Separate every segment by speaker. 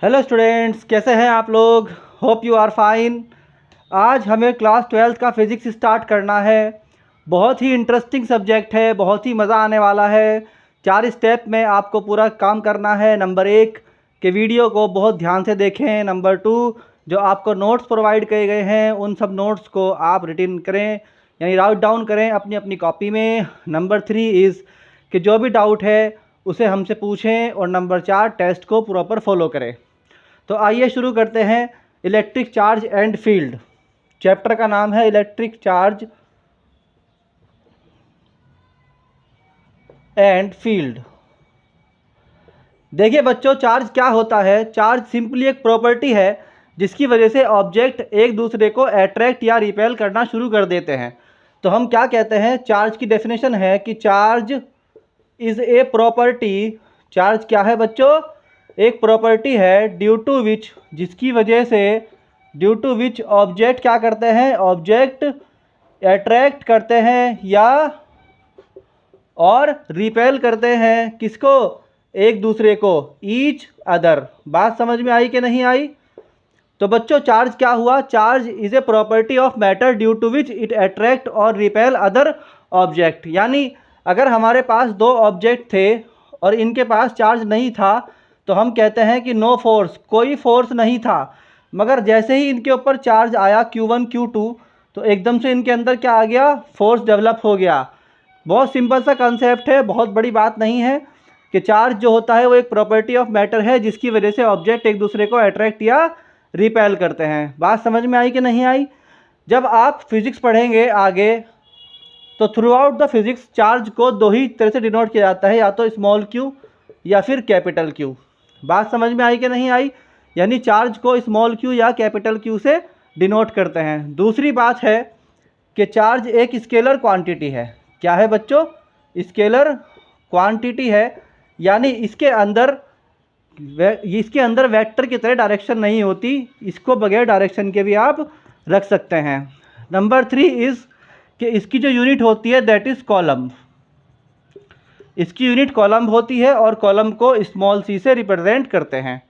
Speaker 1: Hello students, कैसे हैं आप लोग। Hope you are fine. आज हमें क्लास 12th का फिज़िक्स स्टार्ट करना है। बहुत ही इंटरेस्टिंग सब्जेक्ट है, बहुत ही मज़ा आने वाला है। 4 स्टेप में आपको पूरा काम करना है। नंबर 1 के वीडियो को बहुत ध्यान से देखें। नंबर 2 जो आपको नोट्स प्रोवाइड किए गए हैं उन सब नोट्स को आप रिटन करें, यानी राइट डाउन करें अपनी अपनी कॉपी में। नंबर 3 इज़ कि जो भी डाउट है उसे हमसे पूछें। और नंबर 4 टेस्ट को प्रॉपर फॉलो करें। तो आइए शुरू करते हैं। Electric charge and field, chapter का नाम है इलेक्ट्रिक चार्ज एंड फील्ड। देखिए बच्चों, चार्ज क्या होता है। चार्ज सिंपली एक प्रॉपर्टी है जिसकी वजह से ऑब्जेक्ट एक दूसरे को अट्रैक्ट या रिपेल करना शुरू कर देते हैं। तो हम क्या कहते हैं, चार्ज की डेफिनेशन है कि charge is a property. Charge क्या है बच्चों, एक प्रॉपर्टी है ड्यू टू विच, जिसकी वजह से ड्यू टू विच ऑब्जेक्ट क्या करते हैं, ऑब्जेक्ट अट्रैक्ट करते हैं या और रिपेल करते हैं। किसको, एक दूसरे को, ईच अदर। बात समझ में आई कि नहीं आई। तो बच्चों चार्ज क्या हुआ, charge is a property of matter due to which it attract और रिपेल अदर ऑब्जेक्ट। यानी अगर हमारे पास दो ऑब्जेक्ट थे और इनके पास चार्ज नहीं था तो हम कहते हैं कि नो फोर्स, कोई फोर्स नहीं था। मगर जैसे ही इनके ऊपर चार्ज आया Q1 Q2 तो एकदम से इनके अंदर क्या आ गया, फोर्स डेवलप हो गया। बहुत सिंपल सा कंसेप्ट है, बहुत बड़ी बात नहीं है कि चार्ज जो होता है वो एक प्रॉपर्टी ऑफ मैटर है जिसकी वजह से ऑब्जेक्ट एक दूसरे को अट्रैक्ट या रिपेल करते हैं। बात समझ में आई कि नहीं आई। जब आप फिजिक्स पढ़ेंगे आगे तो through out the physics charge को दो ही तरह से डिनोट किया जाता है, या तो स्मॉल क्यू या फिर कैपिटल क्यू। बात समझ में आई कि नहीं आई। यानी चार्ज को स्मॉल क्यू या कैपिटल क्यू से डिनोट करते हैं। दूसरी बात है कि चार्ज एक स्केलर क्वांटिटी है। क्या है बच्चों, स्केलर क्वांटिटी है। यानी इसके अंदर वेक्टर की तरह डायरेक्शन नहीं होती, इसको बगैर डायरेक्शन के भी आप रख सकते हैं। नंबर 3 इज़ कि इसकी जो यूनिट होती है दैट इज़ कॉलम। इसकी यूनिट कॉलम होती है और कॉलम को स्मॉल सी से रिप्रेजेंट करते हैं।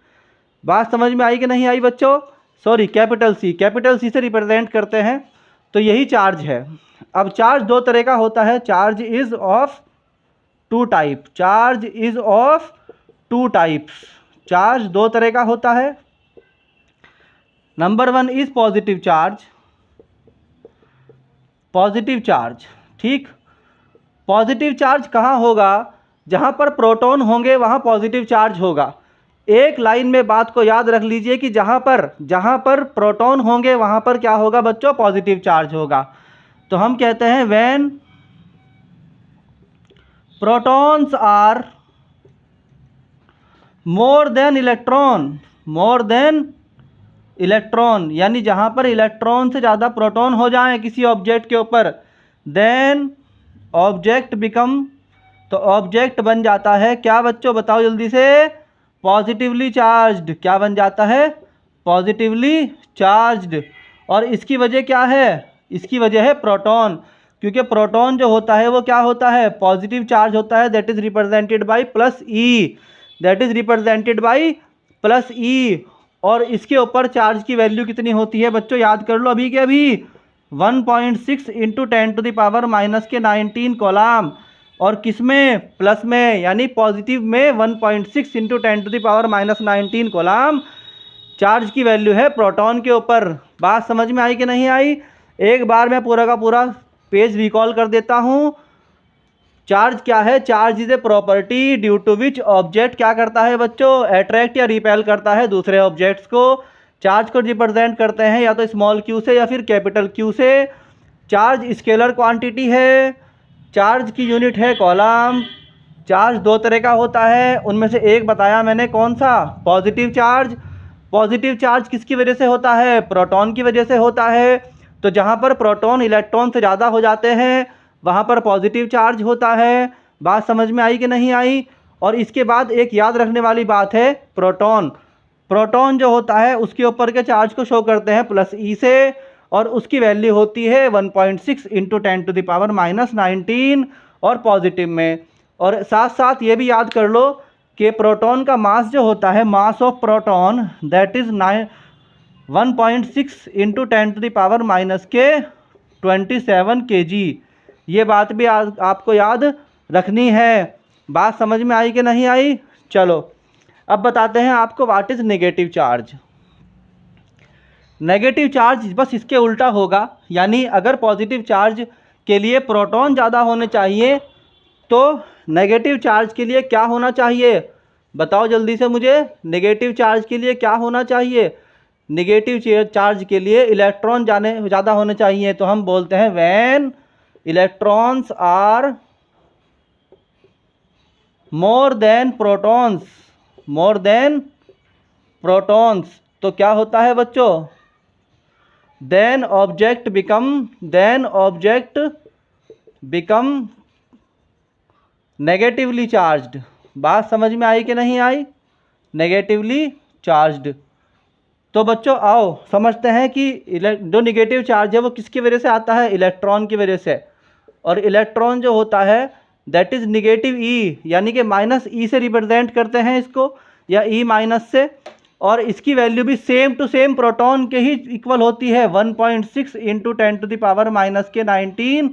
Speaker 1: बात समझ में आई कि नहीं आई बच्चों। सॉरी, कैपिटल सी से रिप्रेजेंट करते हैं। तो यही चार्ज है। अब चार्ज दो तरह का होता है। Charge is of two type, charge is of two types. चार्ज दो तरह का होता है। Number 1 is positive charge. Positive charge, ठीक। पॉजिटिव चार्ज कहाँ होगा, जहाँ पर प्रोटॉन होंगे वहाँ पॉजिटिव चार्ज होगा। एक लाइन में बात को याद रख लीजिए कि जहाँ पर प्रोटॉन होंगे वहाँ पर क्या होगा बच्चों, पॉजिटिव चार्ज होगा। तो हम कहते हैं when protons are more than electron, यानी जहाँ पर इलेक्ट्रॉन से ज़्यादा प्रोटॉन हो जाएं किसी ऑब्जेक्ट के ऊपर, देन ऑब्जेक्ट बिकम, तो ऑब्जेक्ट बन जाता है क्या बच्चों, बताओ जल्दी से, पॉजिटिवली चार्ज्ड। क्या बन जाता है, पॉजिटिवली चार्ज्ड। और इसकी वजह क्या है, इसकी वजह है प्रोटॉन। क्योंकि प्रोटॉन जो होता है वो क्या होता है, पॉजिटिव चार्ज होता है। That is represented by plus e, और इसके ऊपर चार्ज की वैल्यू कितनी होती है बच्चों, याद कर लो अभी के अभी, 1.6 इंटू 10⁻⁻⁻19 कॉलम। और किस में, प्लस में, यानी पॉजिटिव में 1.6 इंटू 10⁻⁻19 कॉलम चार्ज की वैल्यू है प्रोटॉन के ऊपर। बात समझ में आई कि नहीं आई। एक बार मैं पूरा का पूरा पेज रिकॉल कर देता हूँ। चार्ज क्या है, charge is a property due to which object क्या करता है बच्चों, अट्रैक्ट या रिपेल करता है दूसरे ऑब्जेक्ट्स को। चार्ज को रिप्रेजेंट करते हैं या तो स्मॉल क्यू से या फिर कैपिटल क्यू से। चार्ज स्केलर क्वांटिटी है। चार्ज की यूनिट है कॉलम। चार्ज दो तरह का होता है, उनमें से एक बताया मैंने, कौन सा, पॉजिटिव चार्ज। पॉजिटिव चार्ज किसकी वजह से होता है, प्रोटॉन की वजह से होता है। तो जहाँ पर प्रोटॉन इलेक्ट्रॉन से ज़्यादा हो जाते हैं वहाँ पर पॉजिटिव चार्ज होता है। बात समझ में आई कि नहीं आई। और इसके बाद एक याद रखने वाली बात है, प्रोटॉन जो होता है उसके ऊपर के चार्ज को शो करते हैं प्लस ई से, और उसकी वैल्यू होती है 1.6 इंटू 10⁻⁻19 और पॉजिटिव में। और साथ साथ ये भी याद कर लो कि प्रोटॉन का मास जो होता है, mass of proton that is 1.6 into 10⁻⁻27 kg। ये बात भी आपको याद रखनी है। बात समझ में आई कि नहीं आई? चलो अब बताते हैं आपको what is negative charge. Negative charge बस इसके उल्टा होगा, यानी अगर पॉजिटिव चार्ज के लिए प्रोटॉन ज़्यादा होने चाहिए तो नेगेटिव चार्ज के लिए क्या होना चाहिए? बताओ जल्दी से मुझे, नेगेटिव चार्ज के लिए क्या होना चाहिए? नेगेटिव चार्ज के लिए इलेक्ट्रॉन ज़्यादा होने चाहिए। तो हम बोलते हैं when electrons are more than protons, more than protons, तो क्या होता है बच्चों? Then object become negatively charged. बात समझ में आई कि नहीं आई? Negatively charged. तो बच्चों आओ समझते हैं कि जो नेगेटिव चार्ज है वो किसकी वजह से आता है? इलेक्ट्रॉन की वजह से। और इलेक्ट्रॉन जो होता है दैट इज़ नेगेटिव ई, यानी कि माइनस ई से रिप्रेजेंट करते हैं इसको, या ई माइनस से। और इसकी वैल्यू भी सेम टू सेम प्रोटॉन के ही इक्वल होती है, 1.6 इंटू 10⁻⁻19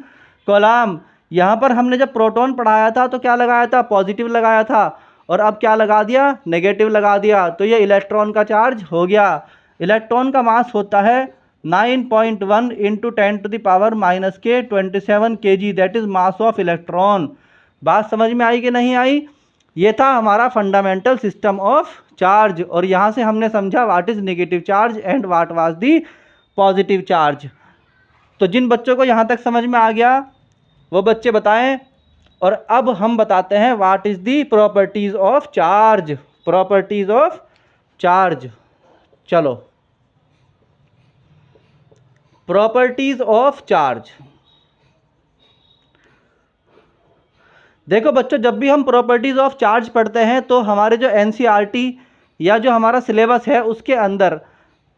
Speaker 1: कूलम्ब। यहाँ पर हमने जब प्रोटॉन पढ़ाया था तो क्या लगाया था? पॉजिटिव लगाया था, और अब क्या लगा दिया? नेगेटिव लगा दिया। तो ये इलेक्ट्रॉन का चार्ज हो गया। इलेक्ट्रॉन का मास होता है 9.1 into 10⁻⁻27 kg, that is mass of electron. बात समझ में आई कि नहीं आई? ये था हमारा फंडामेंटल सिस्टम ऑफ चार्ज, और यहाँ से हमने समझा what is negative charge and what was the positive charge. तो जिन बच्चों को यहाँ तक समझ में आ गया वो बच्चे बताएं। और अब हम बताते हैं what is the properties of charge, properties of charge. चलो प्रॉपर्टीज़ ऑफ चार्ज। देखो बच्चों, जब भी हम प्रॉपर्टीज़ ऑफ चार्ज पढ़ते हैं तो हमारे जो एनसीईआरटी या जो हमारा सिलेबस है उसके अंदर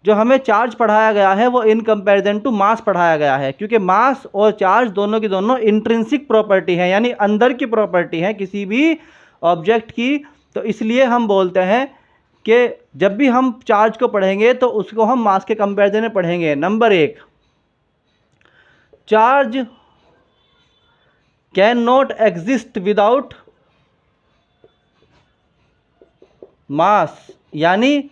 Speaker 1: जो हमें चार्ज पढ़ाया गया है वो इन कंपैरिजन टू मास पढ़ाया गया है, क्योंकि मास और चार्ज दोनों की दोनों इंट्रिंसिक प्रॉपर्टी हैं, यानी अंदर की प्रॉपर्टी है किसी भी ऑब्जेक्ट की। तो इसलिए हम बोलते हैं कि जब भी हम चार्ज को पढ़ेंगे तो उसको हम मास के कंपैरिजन में पढ़ेंगे। Number 1, charge can not exist without mass, यानी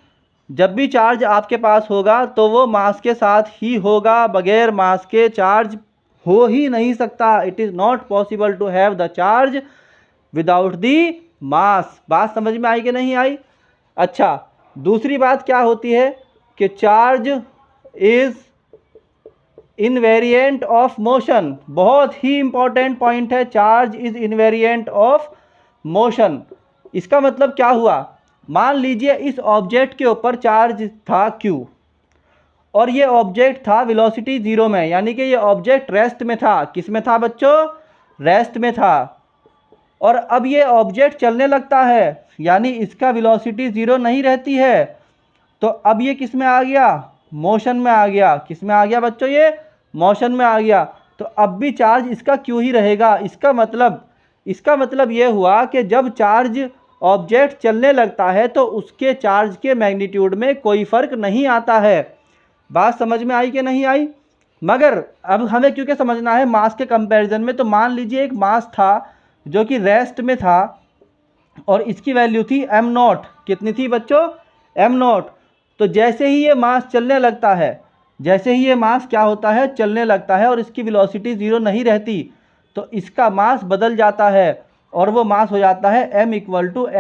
Speaker 1: जब भी चार्ज आपके पास होगा तो वो मास के साथ ही होगा, बगैर मास के चार्ज हो ही नहीं सकता। It is not possible to have the charge without the mass. बात समझ में आई कि नहीं आई? अच्छा, दूसरी बात क्या होती है कि charge is invariant of motion. बहुत ही इंपॉर्टेंट पॉइंट है, charge is invariant of motion. इसका मतलब क्या हुआ? मान लीजिए इस ऑब्जेक्ट के ऊपर चार्ज था Q और ये ऑब्जेक्ट था वेलोसिटी 0 में, यानी कि ये ऑब्जेक्ट रेस्ट में था। किस में था बच्चों? रेस्ट में था। और अब ये ऑब्जेक्ट चलने लगता है, यानी इसका वेलोसिटी 0 नहीं रहती है। तो अब ये किस में आ गया? मोशन में आ गया। किस में आ गया बच्चों? ये मोशन में आ गया। तो अब भी चार्ज इसका Q ही रहेगा। इसका मतलब ये हुआ कि जब चार्ज ऑब्जेक्ट चलने लगता है तो उसके चार्ज के मैग्नीट्यूड में कोई फ़र्क नहीं आता है। बात समझ में आई कि नहीं आई? मगर अब हमें क्योंकि समझना है मास के कंपैरिजन में, तो मान लीजिए एक मास था जो कि रेस्ट में था और इसकी वैल्यू थी m0। कितनी थी बच्चों? m0। तो जैसे ही ये मास चलने लगता है, जैसे ही ये मास क्या होता है? चलने लगता है, और इसकी वेलोसिटी 0 नहीं रहती, तो इसका मास बदल जाता है और वो मास हो जाता है m =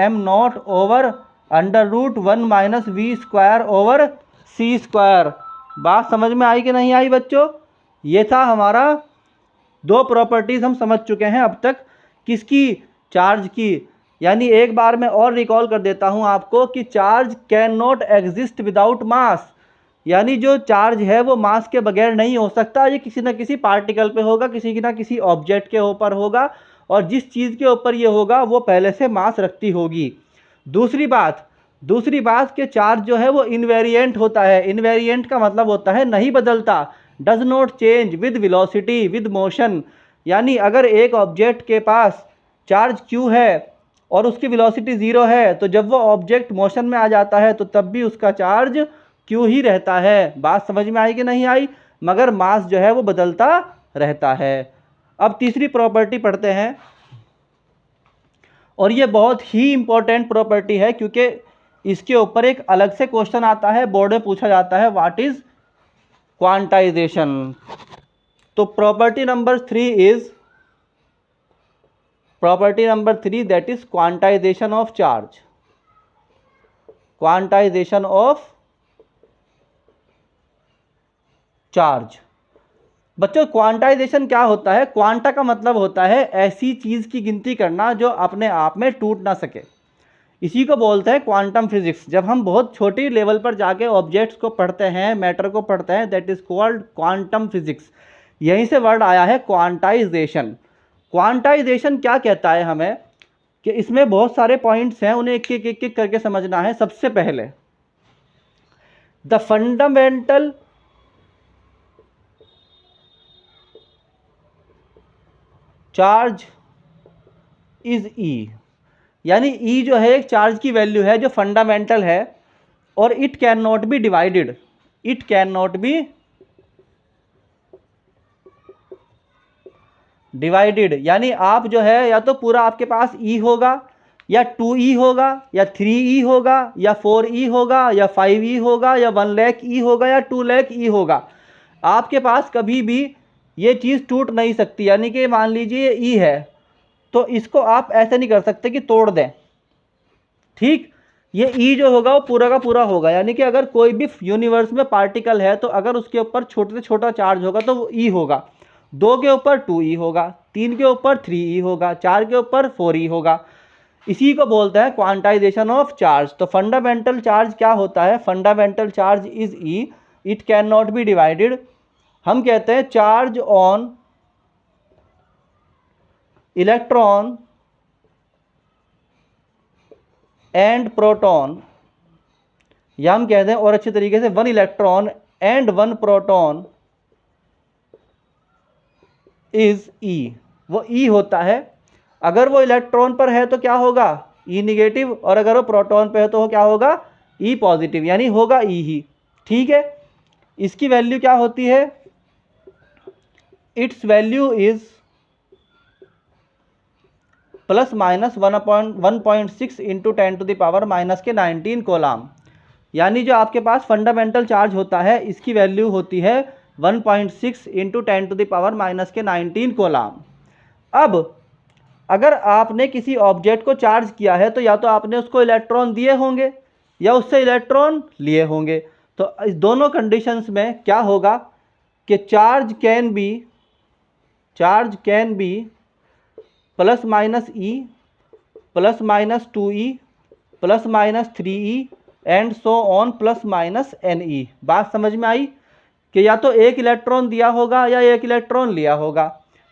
Speaker 1: m0 over √1 - v² over c²। बात समझ में आई कि नहीं आई बच्चों? ये था हमारा 2 प्रॉपर्टीज़ हम समझ चुके हैं अब तक। किसकी? चार्ज की। यानी एक बार मैं और रिकॉल कर देता हूँ आपको कि charge can not exist without mass, यानी जो चार्ज है वो मास के बगैर नहीं हो सकता। ये किसी न किसी पार्टिकल पे होगा, किसी न किसी ऑब्जेक्ट के ऊपर होगा, और जिस चीज़ के ऊपर ये होगा वो पहले से मास रखती होगी। दूसरी बात कि चार्ज जो है वो इनवेरिएंट होता है। इनवेरिएंट का मतलब होता है नहीं बदलता, does not change with velocity with motion. यानी अगर एक ऑब्जेक्ट के पास चार्ज Q है और उसकी वेलोसिटी 0 है, तो जब वो ऑब्जेक्ट मोशन में आ जाता है तो तब भी उसका चार्ज क्यू ही रहता है। बात समझ में आई कि नहीं आई? मगर मास जो है वो बदलता रहता है। अब तीसरी प्रॉपर्टी पढ़ते हैं, और ये बहुत ही इंपॉर्टेंट प्रॉपर्टी है क्योंकि इसके ऊपर एक अलग से क्वेश्चन आता है, बोर्ड में पूछा जाता है, व्हाट इज क्वांटाइजेशन। तो property number 3 is property number 3 that is quantization of charge. Quantization of charge. बच्चों क्वांटाइजेशन क्या होता है? क्वांटा का मतलब होता है ऐसी चीज की गिनती करना जो अपने आप में टूट ना सके। इसी को बोलते हैं क्वांटम फिजिक्स। जब हम बहुत छोटी लेवल पर जाके ऑब्जेक्ट्स को पढ़ते हैं, मैटर को पढ़ते हैं, that is called quantum physics. यहीं से वर्ड आया है क्वांटाइजेशन। क्वांटाइजेशन क्या कहता है हमें कि इसमें बहुत सारे पॉइंट्स हैं, उन्हें एक एक करके समझना है। सबसे पहले द फंडामेंटल चार्ज इज ई, यानी ई जो है एक चार्ज की वैल्यू है जो फंडामेंटल है, और it can not B divided. It can not B divided, यानी आप जो है या तो पूरा आपके पास ई होगा, या 2e होगा, या 3e होगा, या 4e होगा, या 5e होगा, या 1 लाख ई होगा, या 2 लाख ई होगा। आपके पास कभी भी ये चीज़ टूट नहीं सकती। यानी कि मान लीजिए ई है, तो इसको आप ऐसे नहीं कर सकते कि तोड़ दें। ठीक, ये ई जो होगा वो पूरा का पूरा होगा। यानी कि अगर कोई भी यूनिवर्स में पार्टिकल है, तो अगर उसके ऊपर छोटे से छोटा चार्ज होगा तो वो ई होगा, 2 के ऊपर 2e होगा, 3 के ऊपर 3e होगा, 4 के ऊपर 4e होगा। इसी को बोलते हैं क्वांटाइजेशन ऑफ चार्ज। तो फंडामेंटल चार्ज क्या होता है? Fundamental charge is E, it can not B divided. हम कहते हैं charge on electron and proton, या हम कहते हैं और अच्छे तरीके से 1 इलेक्ट्रॉन एंड 1 प्रोटॉन इज ई। वो ई होता है। अगर वो इलेक्ट्रॉन पर है तो क्या होगा? ई निगेटिव, और अगर वो प्रोटॉन पे है तो वो क्या होगा? ई पॉजिटिव, यानी होगा ई ही। ठीक है, इसकी वैल्यू क्या होती है? Its value is plus minus 1.6 into 10⁻⁻⁻19 coulomb. यानी जो आपके पास फंडामेंटल चार्ज होता है, इसकी वैल्यू होती है 1.6 इंटू 10⁻⁻19 कोलाम। अब अगर आपने किसी ऑब्जेक्ट को चार्ज किया है, तो या तो आपने उसको इलेक्ट्रॉन दिए होंगे या उससे इलेक्ट्रॉन लिए होंगे। तो इस दोनों कंडीशंस में क्या होगा कि charge can B plus minus e, plus minus 2e, plus minus 3e and so on plus minus NE। बात समझ में आई कि या तो एक इलेक्ट्रॉन दिया होगा या एक इलेक्ट्रॉन लिया होगा।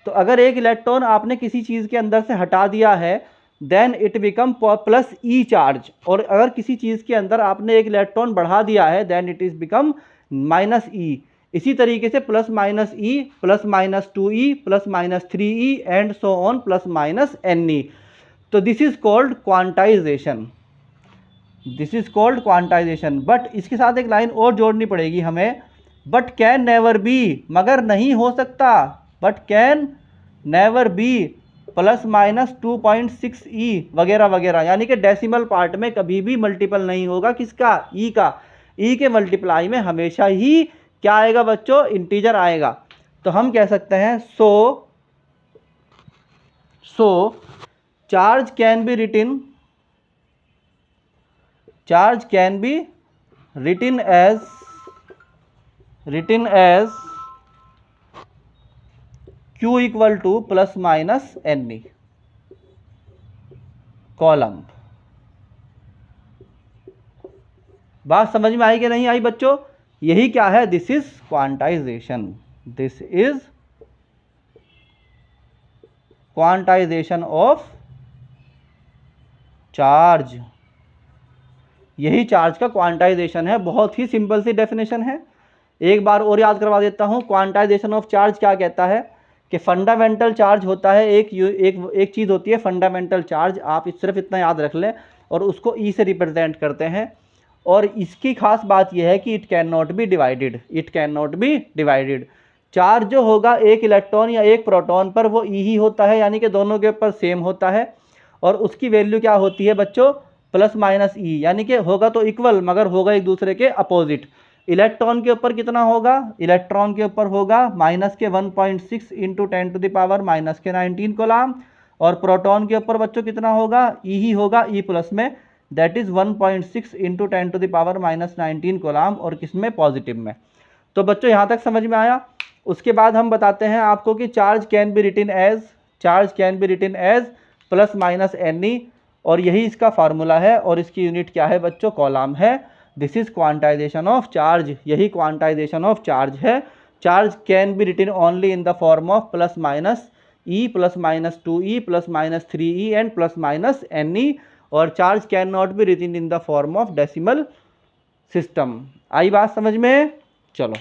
Speaker 1: तो अगर एक इलेक्ट्रॉन आपने किसी चीज़ के अंदर से हटा दिया है, then it become plus E charge, और अगर किसी चीज़ के अंदर आपने एक इलेक्ट्रॉन बढ़ा दिया है, then it is become minus e. इसी तरीके से plus minus e, plus minus 2e, plus minus 3e and so on plus minus NE। तो this is called quantization. This is called quantization. But इसके साथ एक लाइन और जोड़नी पड़ेगी हमें, बट कैन नेवर बी, मगर नहीं हो सकता, but can never be plus minus 2.6e वगैरह वगैरह। यानी कि डेसिमल पार्ट में कभी भी मल्टीपल नहीं होगा किसका? ई का। ई के मल्टीप्लाई में हमेशा ही क्या आएगा बच्चों? इंटीजर आएगा। तो हम कह सकते हैं so charge can be written as Q equal to plus minus NE coulomb. बात समझ में आई कि नहीं आई बच्चों? यही क्या है? This is quantization. This is quantization of charge. यही चार्ज का क्वांटाइजेशन है। बहुत ही सिंपल सी डेफिनेशन है। एक बार और याद करवा देता हूं, क्वांटाइजेशन ऑफ चार्ज क्या कहता है कि फंडामेंटल चार्ज होता है एक चीज़ होती है फंडामेंटल चार्ज, आप सिर्फ इतना याद रख लें, और उसको ई से रिप्रेजेंट करते हैं। और इसकी खास बात यह है कि it can not B divided, it can not B divided. Charge जो होगा एक इलेक्ट्रॉन या एक प्रोटॉन पर वो ई ही होता है, यानी कि दोनों के ऊपर सेम होता है, और उसकी वैल्यू क्या होती है बच्चों, प्लस माइनस ई, यानी कि होगा तो इक्वल मगर होगा एक दूसरे के अपोजिट। इलेक्ट्रॉन के ऊपर कितना होगा, इलेक्ट्रॉन के ऊपर होगा माइनस के 1.6 इंटू 10⁻⁻⁻19 कूलम, और प्रोटॉन के ऊपर बच्चों कितना होगा, ई ही होगा, ई प्लस में, दैट इज 1.6 इंटू 10⁻⁻19 कूलम, और किसमें, पॉजिटिव में। तो बच्चों यहाँ तक समझ में आया। उसके बाद हम बताते हैं आपको कि charge can be written as plus minus N E, और यही इसका फार्मूला है, और इसकी यूनिट क्या है बच्चों, कॉलम है। This is quantization of charge, यही क्वांटाइजेशन ऑफ चार्ज है। Charge can be written only in the form of plus minus e, plus minus 2e, plus minus 3e and plus minus N E, और charge can not be written in the form of decimal system. आई बात समझ में? चलो।